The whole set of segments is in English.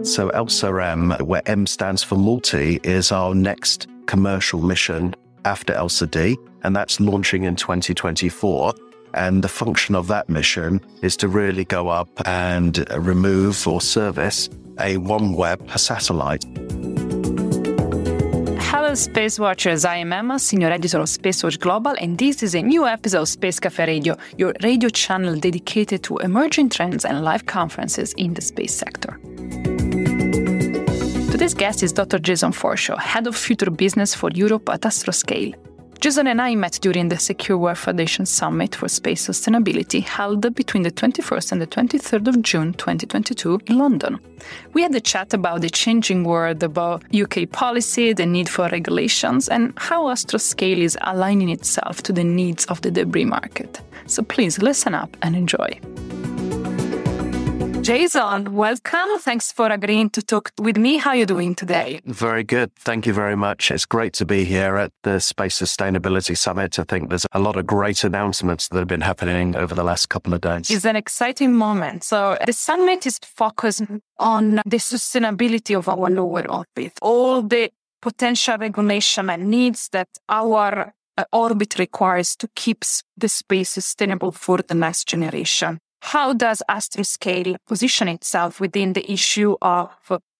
So ELSA-M, where M stands for multi, is our next commercial mission after ELSA-D, and that's launching in 2024. And the function of that mission is to really go up and remove or service a OneWeb satellite. Hello, SpaceWatchers. I am Emma, Senior Editor of SpaceWatch.Global, and this is a new episode of Space Cafè Radio, your radio channel dedicated to emerging trends and live conferences in the space sector. Today's guest is Dr. Jason Forshaw, Head of Future Business for Europe at Astroscale. Jason and I met during the Secure World Foundation Summit for Space Sustainability held between the 21st and the 23rd of June 2022 in London. We had a chat about the changing world, about UK policy, the need for regulations, and how Astroscale is aligning itself to the needs of the debris market. So please listen up and enjoy. Jason, welcome. Thanks for agreeing to talk with me. How are you doing today? Very good. Thank you very much. It's great to be here at the Space Sustainability Summit. I think there's a lot of great announcements that have been happening over the last couple of days. It's an exciting moment. So the summit is focused on the sustainability of our lower orbit, all the potential regulation and needs that our orbit requires to keep the space sustainable for the next generation. How does Astroscale position itself within the issue of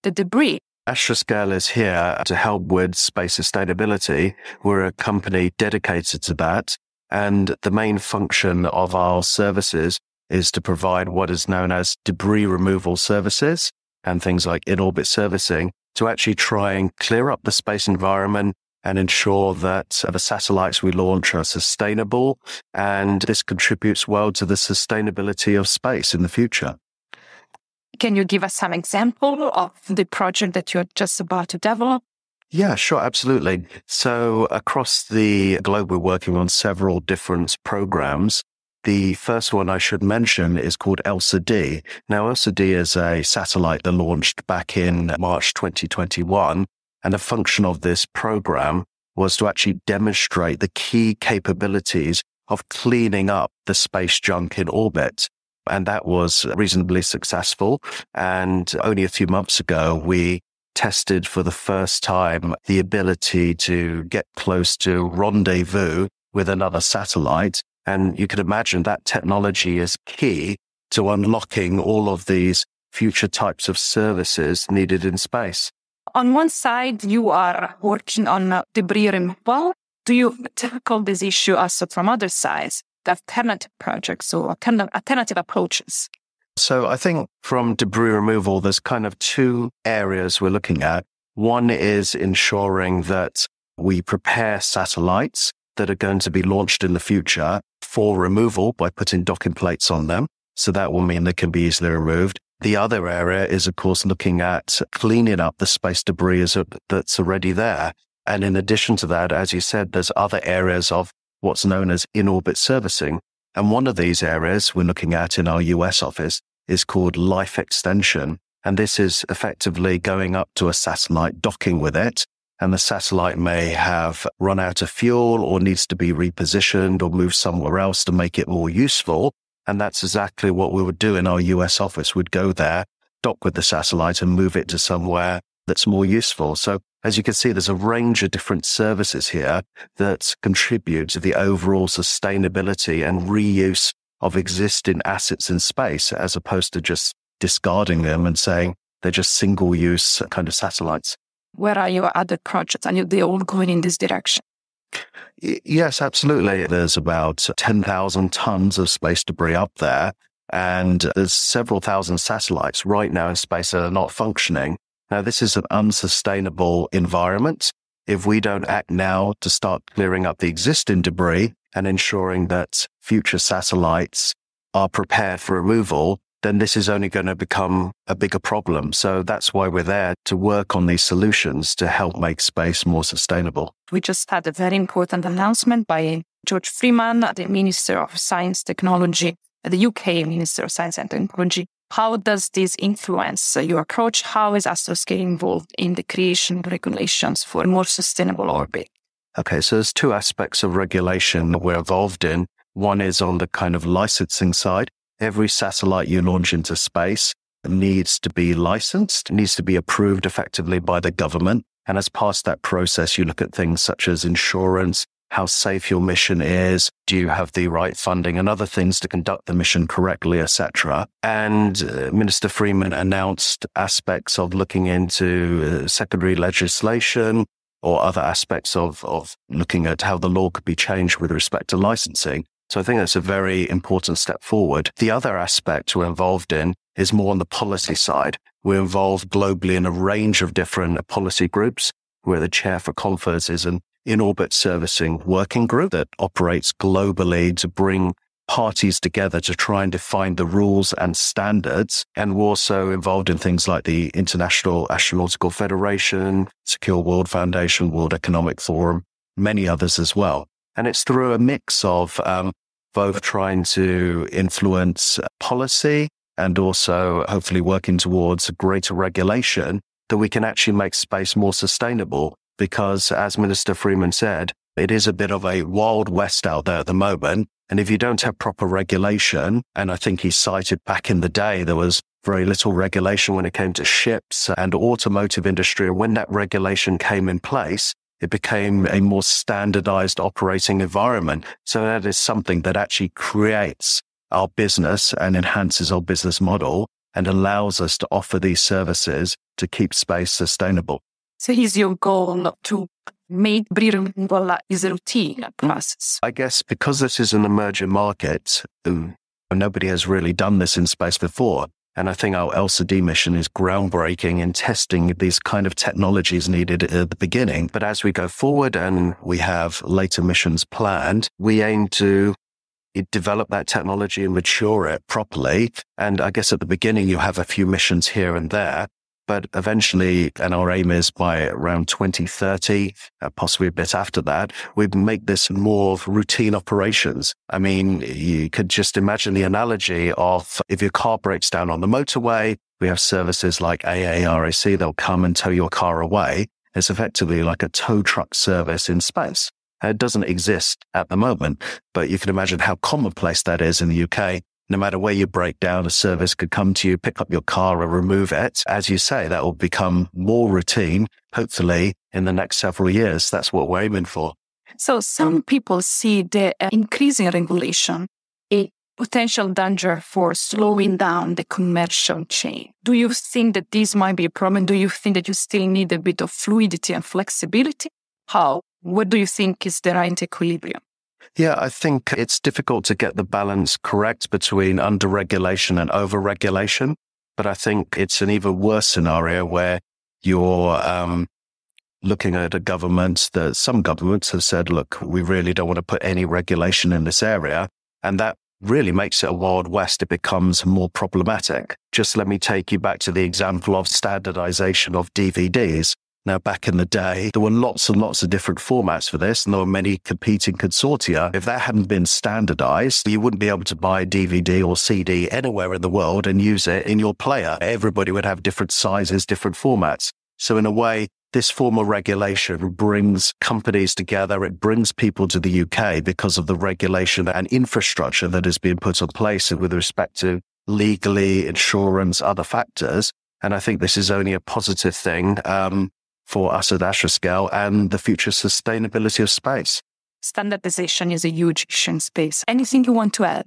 the debris? Astroscale is here to help with space sustainability. We're a company dedicated to that. And the main function of our services is to provide what is known as debris removal services and things like in-orbit servicing to actually try and clear up the space environment and ensure that the satellites we launch are sustainable, and this contributes well to the sustainability of space in the future. Can you give us some example of the project that you're just about to develop? Yeah, sure, absolutely. So across the globe, we're working on several different programs. The first one I should mention is called ELSA-D. Now, ELSA-D is a satellite that launched back in March 2021. And the function of this program was to actually demonstrate the key capabilities of cleaning up the space junk in orbit. And that was reasonably successful. And only a few months ago, we tested for the first time the ability to get close to rendezvous with another satellite. And you can imagine that technology is key to unlocking all of these future types of services needed in space. On one side, you are working on debris removal. Do you tackle this issue also from other sides, the alternative projects or alternative approaches? So I think from debris removal, there's kind of two areas we're looking at. One is ensuring that we prepare satellites that are going to be launched in the future for removal by putting docking plates on them. So that will mean they can be easily removed. The other area is, of course, looking at cleaning up the space debris that's already there. And in addition to that, as you said, there's other areas of what's known as in-orbit servicing. And one of these areas we're looking at in our US office is called life extension. And this is effectively going up to a satellite, docking with it. And the satellite may have run out of fuel or needs to be repositioned or moved somewhere else to make it more useful. And that's exactly what we would do in our US office. We'd go there, dock with the satellite and move it to somewhere that's more useful. So as you can see, there's a range of different services here that contribute to the overall sustainability and reuse of existing assets in space, as opposed to just discarding them and saying they're just single-use kind of satellites. Where are your other projects? Are they all going in this direction? Yes, absolutely. There's about 10,000 tons of space debris up there, and there's several thousand satellites right now in space that are not functioning. Now, this is an unsustainable environment. If we don't act now to start clearing up the existing debris and ensuring that future satellites are prepared for removal, then this is only going to become a bigger problem. So that's why we're there, to work on these solutions to help make space more sustainable. We just had a very important announcement by George Freeman, the Minister of Science Technology, the UK Minister of Science and Technology. How does this influence your approach? How is Astroscale involved in the creation of regulations for a more sustainable orbit? Okay, so there's two aspects of regulation that we're involved in. One is on the kind of licensing side. Every satellite you launch into space needs to be licensed, needs to be approved effectively by the government. And as part of that process, you look at things such as insurance, how safe your mission is, do you have the right funding and other things to conduct the mission correctly, etc. And Minister Freeman announced aspects of looking into secondary legislation or other aspects of looking at how the law could be changed with respect to licensing. So I think that's a very important step forward. The other aspect we're involved in is more on the policy side. We're involved globally in a range of different policy groups. We're the chair for CONFERS is an in-orbit servicing working group that operates globally to bring parties together to try and define the rules and standards. And we're also involved in things like the International Astronautical Federation, Secure World Foundation, World Economic Forum, many others as well. And it's through a mix of both trying to influence policy and also hopefully working towards greater regulation that we can actually make space more sustainable. Because as Minister Freeman said, it is a bit of a wild west out there at the moment. And if you don't have proper regulation, and I think he cited back in the day, there was very little regulation when it came to ships and automotive industry. And when that regulation came in place, it became a more standardized operating environment. So that is something that actually creates our business and enhances our business model and allows us to offer these services to keep space sustainable. So is your goal to make debris removal is a routine process? I guess because this is an emerging market, nobody has really done this in space before. And I think our LCD mission is groundbreaking in testing these kind of technologies needed at the beginning. But as we go forward and we have later missions planned, we aim to develop that technology and mature it properly. And I guess at the beginning, you have a few missions here and there. But eventually, and our aim is by around 2030, possibly a bit after that, we make this more of routine operations. I mean, you could just imagine the analogy of if your car breaks down on the motorway, we have services like AARAC, they'll come and tow your car away. It's effectively like a tow truck service in space. It doesn't exist at the moment, but you can imagine how commonplace that is in the UK. No matter where you break down, a service could come to you, pick up your car and remove it. As you say, that will become more routine, hopefully in the next several years. That's what we're aiming for. So some people see the increasing regulation a potential danger for slowing down the commercial chain. Do you think that this might be a problem? Do you think that you still need a bit of fluidity and flexibility? How? What do you think is the right equilibrium? Yeah, I think it's difficult to get the balance correct between under-regulation and over-regulation. But I think it's an even worse scenario where you're looking at a government that some governments have said, look, we really don't want to put any regulation in this area. And that really makes it a wild west. It becomes more problematic. Just let me take you back to the example of standardization of DVDs. Now, back in the day, there were lots and lots of different formats for this, and there were many competing consortia. If that hadn't been standardized, you wouldn't be able to buy a DVD or CD anywhere in the world and use it in your player. Everybody would have different sizes, different formats. So in a way, this form of regulation brings companies together. It brings people to the UK because of the regulation and infrastructure that has been put in place with respect to legally, insurance, other factors. And I think this is only a positive thing for us at Astroscale and the future sustainability of space. Standardization is a huge issue in space. Anything you want to add?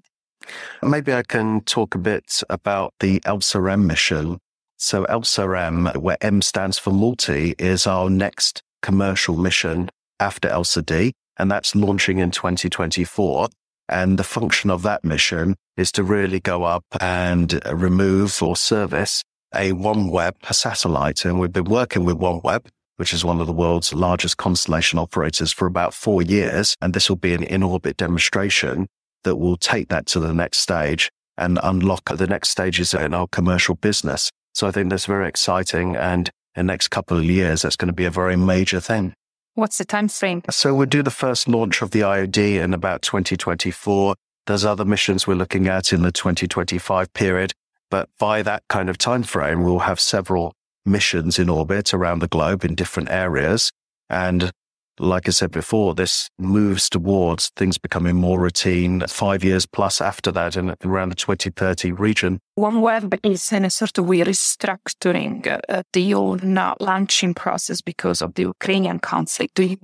Maybe I can talk a bit about the ELSA-M mission. So ELSA-M, where M stands for multi, is our next commercial mission after ELSA-D, and that's launching in 2024. And the function of that mission is to really go up and remove or service a OneWeb satellite. And we've been working with OneWeb, which is one of the world's largest constellation operators, for about 4 years. And this will be an in-orbit demonstration that will take that to the next stage and unlock the next stages in our commercial business. So I think that's very exciting. And in the next couple of years, that's going to be a very major thing. What's the time frame? So we'll do the first launch of the IOD in about 2024. There's other missions we're looking at in the 2025 period. But by that kind of time frame, we'll have several missions in orbit around the globe in different areas. And like I said before, this moves towards things becoming more routine 5 years plus after that in around the 2030 region. OneWeb is in a sort of way restructuring the old launching process because of the Ukrainian conflict. Do you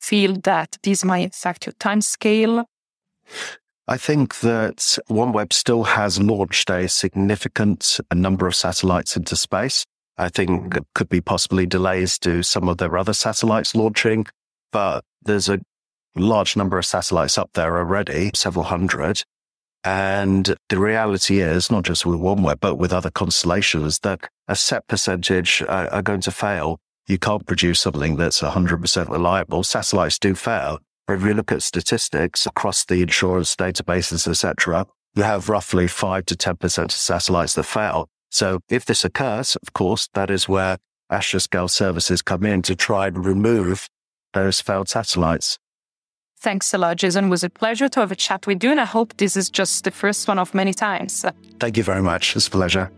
feel that this might affect your timescale? I think that OneWeb still has launched a significant number of satellites into space. I think there could be possibly delays to some of their other satellites launching, but there's a large number of satellites up there already, several hundred. And the reality is, not just with OneWeb, but with other constellations, that a set percentage are going to fail. You can't produce something that's 100% reliable. Satellites do fail. If you look at statistics across the insurance databases, etc., you have roughly 5 to 10% of satellites that fail. So if this occurs, of course, that is where Astroscale services come in to try and remove those failed satellites. Thanks a lot, Jason. It was a pleasure to have a chat with you, and I hope this is just the first one of many times. Thank you very much. It's a pleasure.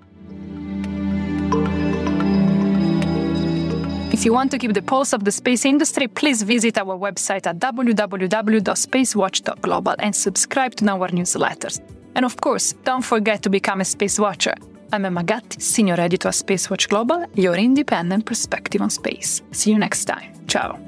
If you want to keep the pulse of the space industry, please visit our website at www.SpaceWatch.Global and subscribe to our newsletters. And of course, don't forget to become a Space Watcher. I'm Emma Gatti, Senior Editor at SpaceWatch.Global, your independent perspective on space. See you next time. Ciao.